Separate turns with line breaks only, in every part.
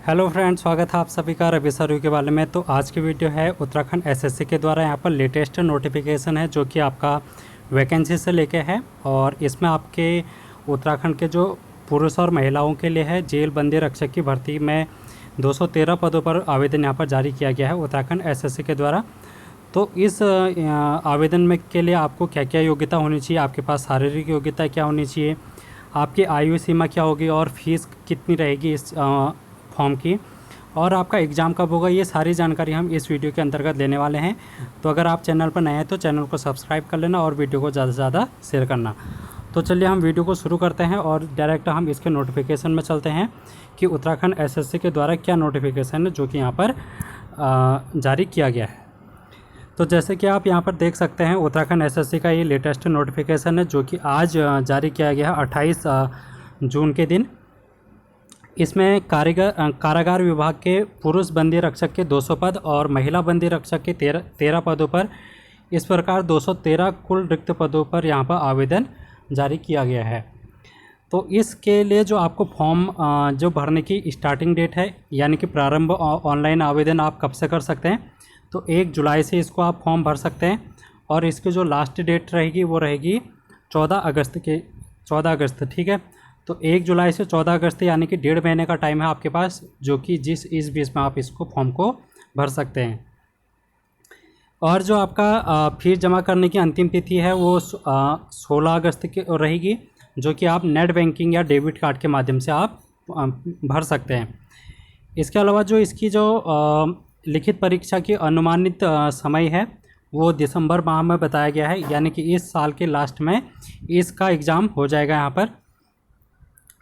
Hello friends, स्वागत है आप सभी का रवि सर के बारे में। तो आज की वीडियो है उत्तराखंड एसएससी के द्वारा यहाँ पर लेटेस्ट नोटिफिकेशन है जो कि आपका वैकेंसी से लेके है। और इसमें आपके उत्तराखंड के जो पुरुष और महिलाओं के लिए है जेल बंदी रक्षक की भर्ती में 213 पदों पर आवेदन यहाँ पर जारी किया गया है उत्तराखंड एसएससी के द्वारा। तो इस आवेदन में के लिए आपको क्या क्या योग्यता होनी चाहिए, आपके पास शारीरिक योग्यता क्या होनी चाहिए, आपकी आयु सीमा क्या होगी और फीस कितनी रहेगी इस फॉर्म की, और आपका एग्ज़ाम कब होगा, ये सारी जानकारी हम इस वीडियो के अंतर्गत लेने वाले हैं। तो अगर आप चैनल पर नए हैं तो चैनल को सब्सक्राइब कर लेना और वीडियो को ज़्यादा से ज़्यादा शेयर करना। तो चलिए हम वीडियो को शुरू करते हैं और डायरेक्ट हम इसके नोटिफिकेशन में चलते हैं कि उत्तराखंड एसएससी के द्वारा क्या नोटिफिकेशन है जो कि यहाँ पर जारी किया गया है। तो जैसे कि आप यहाँ पर देख सकते हैं उत्तराखंड एसएससी का ये लेटेस्ट नोटिफिकेशन है जो कि आज जारी किया गया है 28 जून के दिन। इसमें कारागार विभाग के पुरुष बंदी रक्षक के 200 पद और महिला बंदी रक्षक के 13 पदों पर इस प्रकार 213 कुल रिक्त पदों पर यहाँ पर आवेदन जारी किया गया है। तो इसके लिए जो आपको फॉर्म जो भरने की स्टार्टिंग डेट है यानी कि प्रारंभ ऑनलाइन आवेदन आप कब से कर सकते हैं, तो 1 जुलाई से इसको आप फॉर्म भर सकते हैं और इसकी जो लास्ट डेट रहेगी वो रहेगी 14 अगस्त। ठीक है, तो 1 जुलाई से 14 अगस्त यानी कि 1.5 महीने का टाइम है आपके पास, जो कि इस बीच में आप इसको फॉर्म को भर सकते हैं। और जो आपका फीस जमा करने की अंतिम तिथि है वो 16 अगस्त की रहेगी, जो कि आप नेट बैंकिंग या डेबिट कार्ड के माध्यम से आप भर सकते हैं। इसके अलावा जो इसकी जो लिखित परीक्षा की अनुमानित समय है वो दिसंबर माह में बताया गया है, यानी कि इस साल के लास्ट में इसका एग्ज़ाम हो जाएगा यहाँ पर।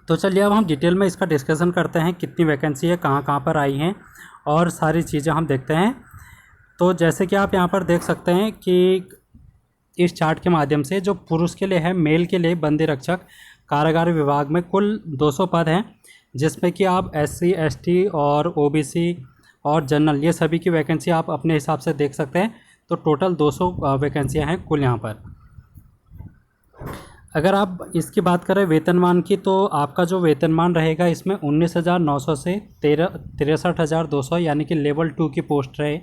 तो चलिए अब हम डिटेल में इसका डिस्कशन करते हैं, कितनी वैकेंसी है, कहाँ कहाँ पर आई हैं और सारी चीज़ें हम देखते हैं। तो जैसे कि आप यहाँ पर देख सकते हैं कि इस चार्ट के माध्यम से जो पुरुष के लिए है, मेल के लिए बंदी रक्षक कारागार विभाग में कुल 200 पद हैं, जिसमें कि आप SC ST और OBC और जनरल ये सभी की वैकेंसी आप अपने हिसाब से देख सकते हैं। तो टोटल 200 वैकेंसियाँ हैं कुल यहाँ पर। अगर आप इसकी बात करें वेतनमान की, तो आपका जो वेतनमान रहेगा इसमें 19,900 से 63,200 यानी कि लेवल 2 की पोस्ट रहे।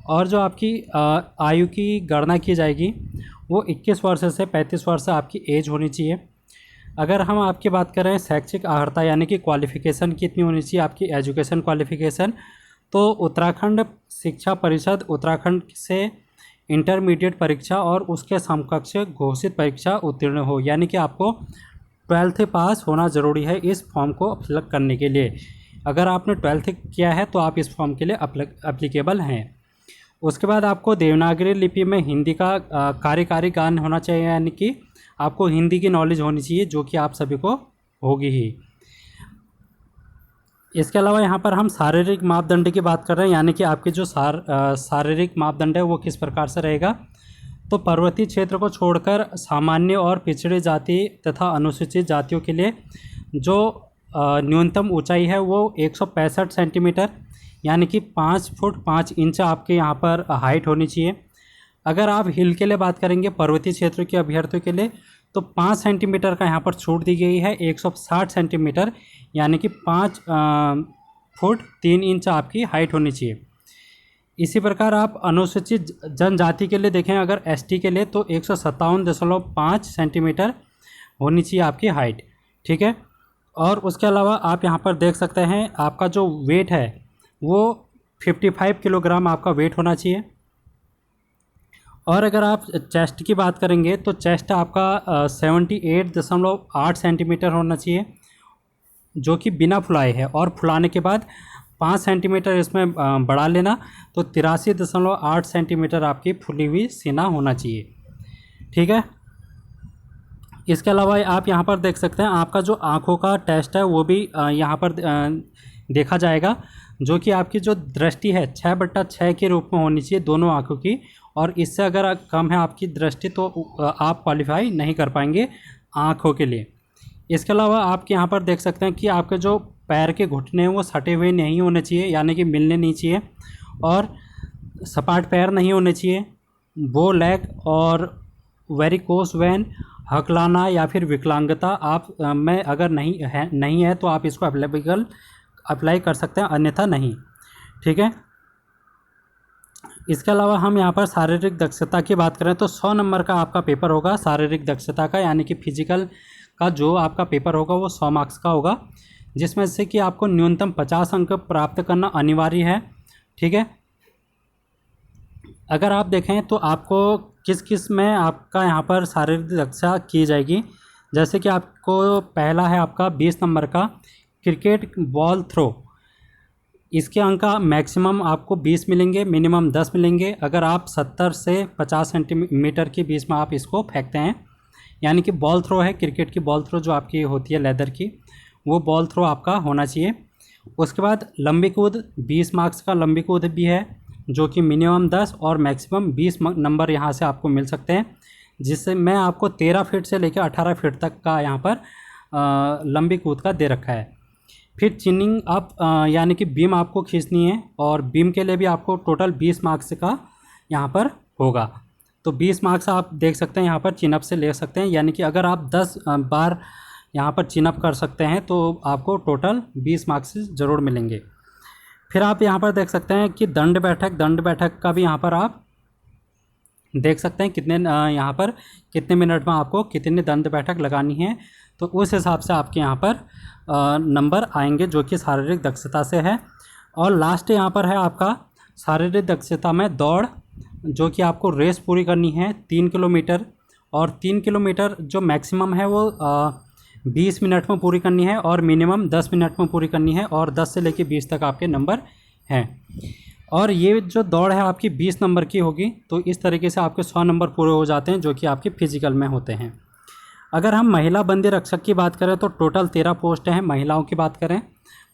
और जो आपकी आयु की गणना की जाएगी वो 21 वर्ष से 35 वर्ष आपकी एज होनी चाहिए। अगर हम आपकी बात करें शैक्षिक अर्हता यानी कि क्वालिफ़िकेशन कितनी होनी चाहिए, आपकी एजुकेशन क्वालिफ़िकेशन, तो उत्तराखंड शिक्षा परिषद उत्तराखंड से इंटरमीडिएट परीक्षा और उसके समकक्ष घोषित परीक्षा उत्तीर्ण हो, यानी कि आपको 12th पास होना ज़रूरी है इस फॉर्म को अप्लाई करने के लिए। अगर आपने 12th किया है तो आप इस फॉर्म के लिए अप्लीकेबल हैं। उसके बाद आपको देवनागरी लिपि में हिंदी का कार्यकारी ज्ञान होना चाहिए, यानी कि आपको हिंदी की नॉलेज होनी चाहिए, जो कि आप सभी को होगी ही। इसके अलावा यहाँ पर हम शारीरिक मापदंड की बात कर रहे हैं, यानी कि आपके जो शारीरिक मापदंड है वो किस प्रकार से रहेगा। तो पर्वतीय क्षेत्र को छोड़कर सामान्य और पिछड़ी जाति तथा अनुसूचित जातियों के लिए जो न्यूनतम ऊंचाई है वो 165 सेंटीमीटर यानी कि 5 फुट 5 इंच आपके यहाँ पर हाइट होनी चाहिए। अगर आप हिल के लिए बात करेंगे पर्वतीय क्षेत्र के अभ्यर्थियों के लिए, तो 5 सेंटीमीटर का यहाँ पर छूट दी गई है। 160 सेंटीमीटर यानी कि 5 फुट 3 इंच आपकी हाइट होनी चाहिए। इसी प्रकार आप अनुसूचित जनजाति के लिए देखें, अगर ST के लिए, तो 157.5 सेंटीमीटर होनी चाहिए आपकी हाइट। ठीक है, और उसके अलावा आप यहाँ पर देख सकते हैं आपका जो वेट है वो 55 किलोग्राम आपका वेट होना चाहिए। और अगर आप चेस्ट की बात करेंगे तो चेस्ट आपका 78.8 सेंटीमीटर होना चाहिए, जो कि बिना फुलाए है, और फुलाने के बाद 5 सेंटीमीटर इसमें बढ़ा लेना, तो 83.8 सेंटीमीटर आपकी फुली हुई सीना होना चाहिए। ठीक है, इसके अलावा आप यहाँ पर देख सकते हैं आपका जो आँखों का टेस्ट है वो भी यहाँ पर देखा जाएगा, जो कि आपकी जो दृष्टि है 6/6 के रूप में होनी चाहिए दोनों आँखों की, और इससे अगर कम है आपकी दृष्टि तो आप क्वालिफाई नहीं कर पाएंगे आँखों के लिए। इसके अलावा आप यहाँ पर देख सकते हैं कि आपके जो पैर के घुटने हैं वो सटे हुए नहीं होने चाहिए, यानी कि मिलने नहीं चाहिए, और सपाट पैर नहीं होने चाहिए। बो लेग और वेरिकोस वेन, हकलाना या फिर विकलांगता आप में अगर नहीं है तो आप इसको अप्लाई कर सकते हैं, अन्यथा नहीं। ठीक है। इसके अलावा हम यहाँ पर शारीरिक दक्षता की बात करें तो 100 नंबर का आपका पेपर होगा शारीरिक दक्षता का, यानी कि फिजिकल का जो आपका पेपर होगा वो 100 मार्क्स का होगा, जिसमें से कि आपको न्यूनतम 50 अंक प्राप्त करना अनिवार्य है। ठीक है। अगर आप देखें तो आपको किस किस में आपका यहाँ पर शारीरिक दक्षता की जाएगी, जैसे कि आपको पहला है आपका 20 नंबर का क्रिकेट बॉल थ्रो। इसके अंक मैक्सिमम आपको 20 मिलेंगे, मिनिमम 10 मिलेंगे। अगर आप 70 से 50 सेंटीमीटर के बीच में आप इसको फेंकते हैं, यानी कि बॉल थ्रो है, क्रिकेट की बॉल थ्रो जो आपकी होती है लेदर की, वो बॉल थ्रो आपका होना चाहिए। उसके बाद लंबी कूद, 20 मार्क्स का लंबी कूद भी है, जो कि मिनिमम 10 और मैक्सिमम 20 नंबर यहाँ से आपको मिल सकते हैं, जिससे मैं आपको 13 फीट से लेकर 18 फीट तक का यहाँ पर लंबी कूद का दे रखा है। फिर चिनिंग अप, यानी कि बीम आपको खींचनी है, और बीम के लिए भी आपको टोटल 20 मार्क्स का यहाँ पर होगा। तो 20 मार्क्स आप देख सकते हैं यहाँ पर चिनअप से ले सकते हैं, यानी कि अगर आप 10 बार यहाँ पर चिनअप कर सकते हैं तो आपको टोटल 20 मार्क्स ज़रूर मिलेंगे। फिर आप यहाँ पर देख सकते हैं कि दंड बैठक का भी यहाँ पर आप देख सकते हैं कितने यहाँ पर कितने मिनट में आपको कितने दंड बैठक लगानी है, तो उस हिसाब से आपके यहाँ पर नंबर आएंगे, जो कि शारीरिक दक्षता से है। और लास्ट यहाँ पर है आपका शारीरिक दक्षता में दौड़, जो कि आपको रेस पूरी करनी है 3 किलोमीटर, और 3 किलोमीटर जो मैक्सिमम है वो 20 मिनट में पूरी करनी है, और मिनिमम 10 मिनट में पूरी करनी है, और 10 से लेकर 20 तक आपके नंबर हैं। और ये जो दौड़ है आपकी 20 नंबर की होगी, तो इस तरीके से आपके 100 नंबर पूरे हो जाते हैं, जो कि आपके फिजिकल में होते हैं। अगर हम महिला बंदी रक्षक की बात करें तो टोटल 13 पोस्ट हैं। महिलाओं की बात करें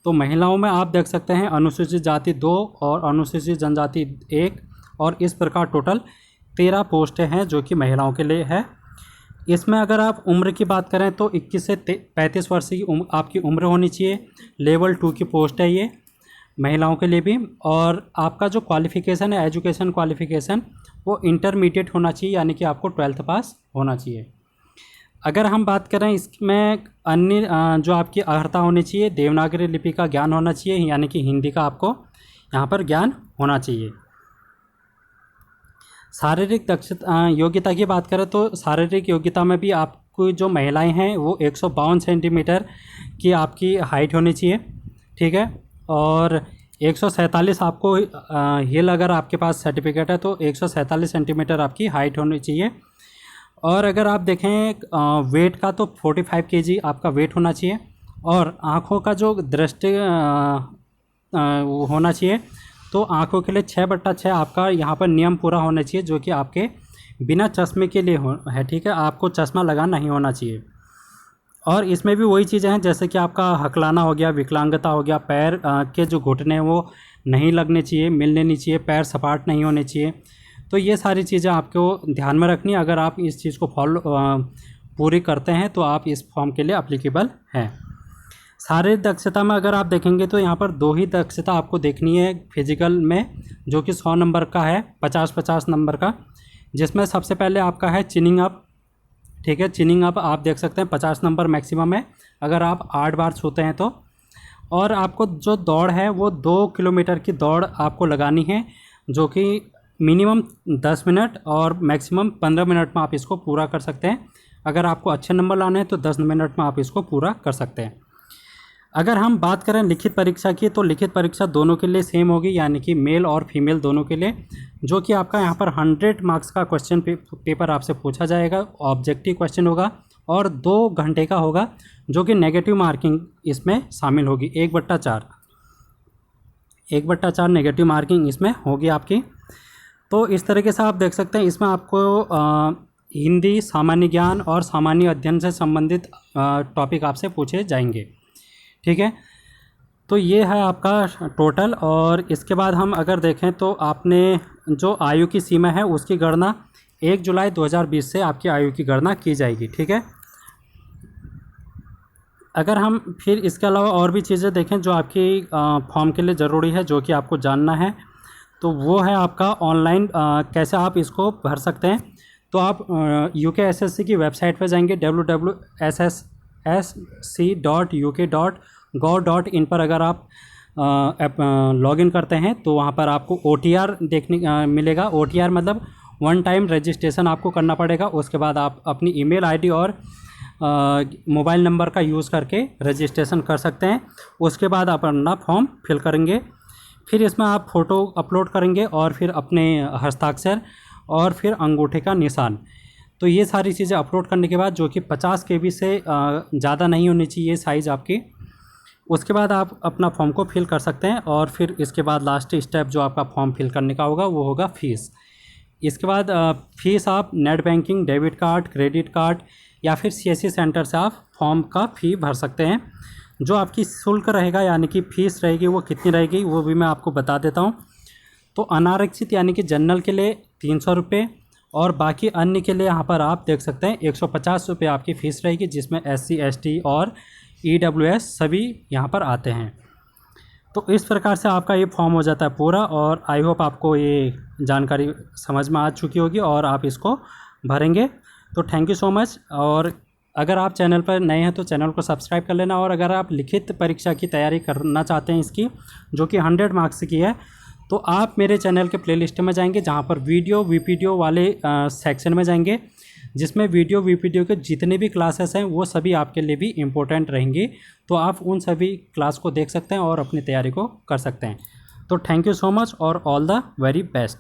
तो महिलाओं में आप देख सकते हैं अनुसूचित जाति 2 और अनुसूचित जनजाति 1, और इस प्रकार टोटल 13 पोस्टें हैं जो कि महिलाओं के लिए है। इसमें अगर आप उम्र की बात करें तो 21 से 35 वर्ष की आपकी उम्र होनी चाहिए। लेवल 2 की पोस्ट है ये महिलाओं के लिए भी। और आपका जो क्वालिफ़िकेशन है, एजुकेशन क्वालिफ़िकेशन, वो इंटरमीडिएट होना चाहिए, यानी कि आपको 12th पास होना चाहिए। अगर हम बात करें इसमें अन्य जो आपकी अर्हता होनी चाहिए, देवनागरी लिपि का ज्ञान होना चाहिए, यानी कि हिंदी का आपको यहाँ पर ज्ञान होना चाहिए। शारीरिक दक्षता योग्यता की बात करें तो शारीरिक योग्यता में भी आपको जो महिलाएं हैं वो 152 सेंटीमीटर की आपकी हाइट होनी चाहिए। ठीक है। और 147 आपको हिल, अगर आपके पास सर्टिफिकेट है तो 147 सेंटीमीटर आपकी हाइट होनी चाहिए। और अगर आप देखें वेट का तो 45 केजी आपका वेट होना चाहिए। और आँखों का जो दृष्टि वो होना चाहिए, तो आँखों के लिए 6/6 आपका यहाँ पर नियम पूरा होना चाहिए, जो कि आपके बिना चश्मे के लिए है। ठीक है। आपको चश्मा लगाना नहीं होना चाहिए। और इसमें भी वही चीज़ें हैं, जैसे कि आपका हकलाना हो गया, विकलांगता हो गया, पैर के जो घुटने हैं वो नहीं लगने चाहिए, मिलने नहीं चाहिए, पैर सपाट नहीं होने चाहिए। तो ये सारी चीज़ें आपको ध्यान में रखनी है। अगर आप इस चीज़ को पूरी करते हैं तो आप इस फॉर्म के लिए अप्लीकेबल हैं। शारीरिक दक्षता में अगर आप देखेंगे तो यहाँ पर 2 ही दक्षता आपको देखनी है फिजिकल में, जो कि 100 नंबर का है, 50-50 नंबर का, जिसमें सबसे पहले आपका है चिनिंग अप। ठीक है। चिनिंग अप आप देख सकते हैं 50 नंबर मैक्सिमम है, अगर आप 8 बार छूते हैं तो। और आपको जो दौड़ है वो 2 किलोमीटर की दौड़ आपको लगानी है, जो कि मिनिमम 10 मिनट और मैक्सिमम 15 मिनट में आप इसको पूरा कर सकते हैं। अगर आपको अच्छे नंबर लाने हैं तो 10 मिनट में आप इसको पूरा कर सकते हैं। अगर हम बात करें लिखित परीक्षा की, तो लिखित परीक्षा दोनों के लिए सेम होगी, यानी कि मेल और फीमेल दोनों के लिए, जो कि आपका यहाँ पर 100 मार्क्स का क्वेश्चन पेपर आपसे पूछा जाएगा। ऑब्जेक्टिव क्वेश्चन होगा और 2 घंटे का होगा, जो कि नेगेटिव मार्किंग इसमें शामिल होगी। 1/4 नेगेटिव मार्किंग इसमें होगी आपकी। तो इस तरीके से आप देख सकते हैं इसमें आपको हिंदी, सामान्य ज्ञान और सामान्य अध्ययन से संबंधित टॉपिक आपसे पूछे जाएंगे। ठीक है। तो ये है आपका टोटल। और इसके बाद हम अगर देखें तो आपने जो आयु की सीमा है उसकी गणना 1 जुलाई 2020 से आपकी आयु की गणना की जाएगी। ठीक है। अगर हम फिर इसके अलावा और भी चीज़ें देखें जो आपकी फॉर्म के लिए ज़रूरी है, जो कि आपको जानना है, तो वो है आपका ऑनलाइन कैसे आप इसको भर सकते हैं। तो आप UKSSC की वेबसाइट पर जाएंगे www.ssc.uk.gov gov.in पर अगर आप लॉगिन करते हैं तो वहाँ पर आपको OTR देखने मिलेगा। OTR मतलब वन टाइम रजिस्ट्रेशन आपको करना पड़ेगा। उसके बाद आप अपनी ईमेल आईडी और मोबाइल नंबर का यूज़ करके रजिस्ट्रेशन कर सकते हैं। उसके बाद आप अपना फॉर्म फिल करेंगे, फिर इसमें आप फ़ोटो अपलोड करेंगे और फिर अपने हस्ताक्षर और फिर अंगूठे का निशान। तो ये सारी चीज़ें अपलोड करने के बाद, जो कि 50 KB से ज़्यादा नहीं होनी चाहिए साइज़ आपकी, उसके बाद आप अपना फॉर्म को फिल कर सकते हैं। और फिर इसके बाद लास्ट स्टेप जो आपका फॉर्म फिल करने का होगा वो होगा फ़ीस। इसके बाद फ़ीस आप net banking, debit card, credit card या फिर CSC सेंटर से आप फॉर्म का फ़ी भर सकते हैं। जो आपकी शुल्क रहेगा यानी कि फ़ीस रहेगी वो कितनी रहेगी वो भी मैं आपको बता देता हूँ। तो अनारक्षित यानी कि जनरल के लिए 300 रुपये और बाकी अन्य के लिए यहाँ पर आप देख सकते हैं 150 रुपये आपकी फ़ीस रहेगी, जिसमें SC ST और EWS सभी यहाँ पर आते हैं। तो इस प्रकार से आपका ये फॉर्म हो जाता है पूरा। और आई होप आपको ये जानकारी समझ में आ चुकी होगी और आप इसको भरेंगे। तो थैंक यू सो मच। और अगर आप चैनल पर नए हैं तो चैनल को सब्सक्राइब कर लेना। और अगर आप लिखित परीक्षा की तैयारी करना चाहते हैं इसकी, जो कि 100 मार्क्स की है, तो आप मेरे चैनल के प्लेलिस्ट में जाएंगे, जहाँ पर वीडियो वीपीडियो वाले सेक्शन में जाएंगे, जिसमें वीडियो वीपीडियो के जितने भी क्लासेस हैं वो सभी आपके लिए भी इम्पोर्टेंट रहेंगी। तो आप उन सभी क्लास को देख सकते हैं और अपनी तैयारी को कर सकते हैं। तो थैंक यू सो मच और ऑल द वेरी बेस्ट।